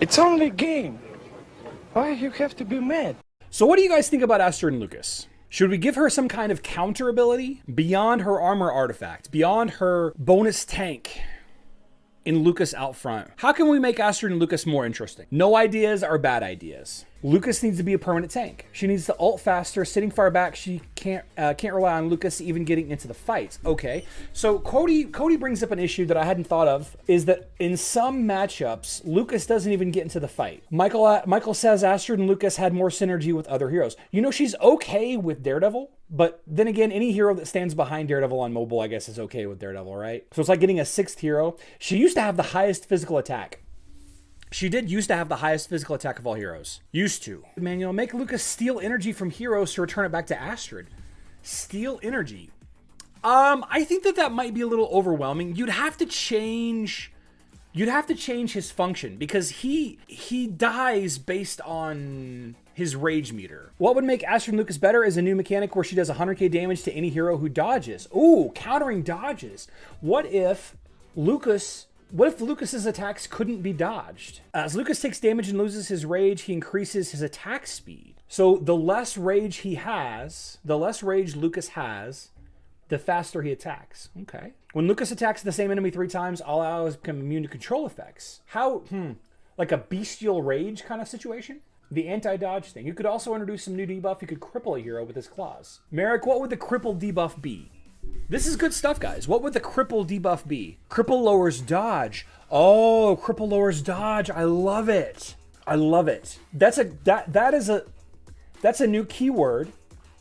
It's only a game. Why you have to be mad? So what do you guys think about Astrid Lucas? Should we give her some kind of counter ability beyond her armor artifact, beyond her bonus tank in Lucas out front? How can we make Astrid and Lucas more interesting? No ideas are bad ideas. Lucas needs to be a permanent tank. She needs to ult faster, sitting far back. She can't rely on Lucas even getting into the fights. Okay, so Cody brings up an issue that I hadn't thought of, is that in some matchups, Lucas doesn't even get into the fight. Michael says Astrid and Lucas had more synergy with other heroes. You know, she's okay with Daredevil, but then again, any hero that stands behind Daredevil on mobile, I guess, is okay with Daredevil, right? So it's like getting a sixth hero. She used to have the highest physical attack. She did used to have the highest physical attack of all heroes. Used to. Manuel, make Lucas steal energy from heroes to return it back to Astrid. Steal energy. I think that might be a little overwhelming. You'd have to change his function, because he dies based on his rage meter. What would make Astrid Lucas better is a new mechanic where she does 100k damage to any hero who dodges. Ooh, countering dodges. What if Lucas's attacks couldn't be dodged? As Lucas takes damage and loses his rage, he increases his attack speed. So the less rage Lucas has, the faster he attacks. Okay. When Lucas attacks the same enemy 3 times, all allies become immune to control effects. How, like a bestial rage kind of situation? The anti-dodge thing. You could also introduce some new debuff. You could cripple a hero with his claws. Merrick, what would the cripple debuff be? This is good stuff, guys. What would the cripple debuff be? Cripple lowers dodge. Oh, cripple lowers dodge. I love it. I love it. That's a new keyword,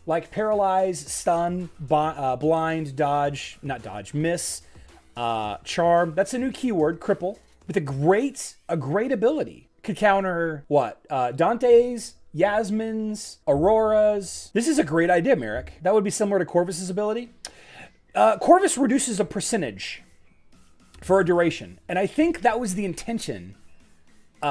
like paralyze, stun, blind, dodge, not dodge, miss, charm. That's a new keyword, cripple, with a great ability. Could counter what? Dante's, Yasmin's, Aurora's. This is a great idea, Merrick. That would be similar to Corvus's ability. Corvus reduces a percentage for a duration, and I think that was the intention.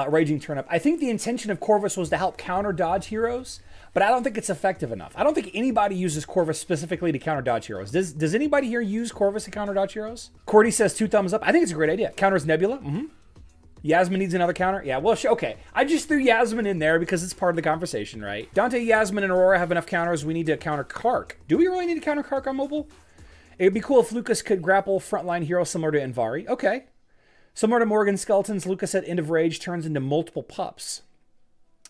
Raging Turnip. I think the intention of Corvus was to help counter dodge heroes, but I don't think it's effective enough. I don't think anybody uses Corvus specifically to counter dodge heroes. Does anybody here use Corvus to counter dodge heroes? Cordy says 2 thumbs up. I think it's a great idea. Counters Nebula. Yasmin needs another counter. Yeah, well, okay. I just threw Yasmin in there because it's part of the conversation, right? Dante, Yasmin, and Aurora have enough counters. We need to counter Kark. Do we really need to counter Kark on mobile? It'd be cool if Lucas could grapple frontline heroes similar to Envari. Okay. Similar to Morgan Skeletons, Lucas at End of Rage turns into multiple pups.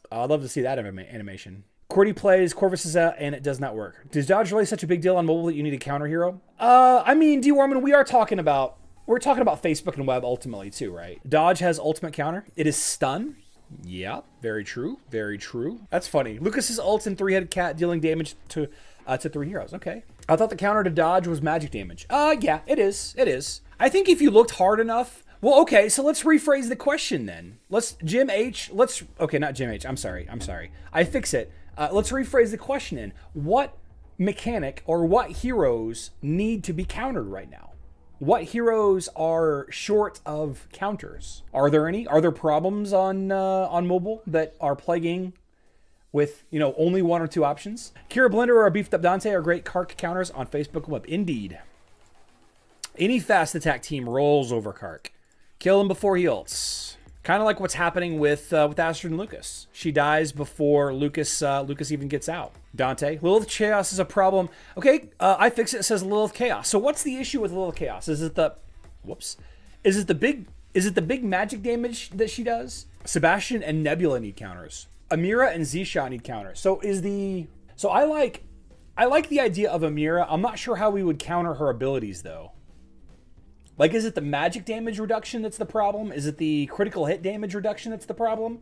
I'd love to see that animation. Cordy plays Corvus and it does not work. Is dodge really such a big deal on mobile that you need a counter hero? I mean, D. Warman, we're talking about Facebook and web ultimately too, right? Dodge has ultimate counter. It is stun. Yeah, very true. Very true. That's funny. Lucas's ult and 3-headed cat dealing damage to 3 heroes. Okay. I thought the counter to dodge was magic damage. Yeah, it is. It is. I think if you looked hard enough. Well, okay, so let's rephrase the question then. Okay, not Jim H. I'm sorry. I fix it. Let's rephrase the question in. What mechanic or what heroes need to be countered right now? What heroes are short of counters? Are there any? Are there problems on mobile that are plaguing with, only 1 or 2 options? Kira Blender or a beefed up Dante are great Kark counters on Facebook and web. Indeed. Any fast attack team rolls over Kark. Kill him before he ults. Kind of like what's happening with Astrid and Lucas. She dies before Lucas even gets out. Dante, Lilith Chaos is a problem. Okay, I fix it. It says Lilith Chaos. So what's the issue with Lilith Chaos? Is it the big magic damage that she does? Sebastian and Nebula need counters. Amira and Zisha need counters. So I like the idea of Amira. I'm not sure how we would counter her abilities though. Like, is it the magic damage reduction that's the problem? Is it the critical hit damage reduction that's the problem?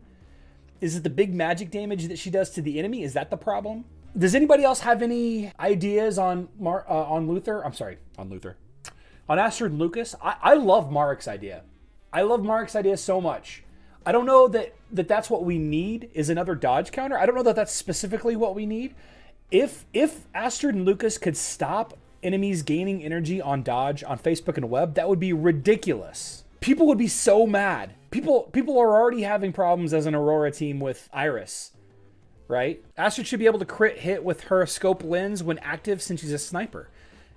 Is it the big magic damage that she does to the enemy? Is that the problem? Does anybody else have any ideas on Luther? On Astrid and Lucas? I love Marek's idea. I love Marek's idea so much. I don't know that's what we need is another dodge counter. I don't know that that's specifically what we need. If Astrid and Lucas could stop enemies gaining energy on dodge on Facebook and web, that would be ridiculous. People would be so mad. People are already having problems as an Aurora team with Iris, right? Astrid should be able to crit hit with her scope lens when active since she's a sniper.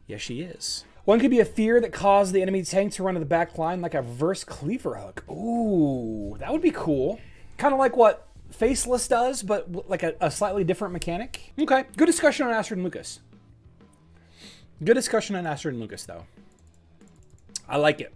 Yes, she is. One could be a fear that caused the enemy tank to run to the back line like a reverse cleaver hook. Ooh, that would be cool. Kind of like what Faceless does, but like a slightly different mechanic. Okay, good discussion on Astrid Lucas. Good discussion on Astrid Lucas, though. I like it.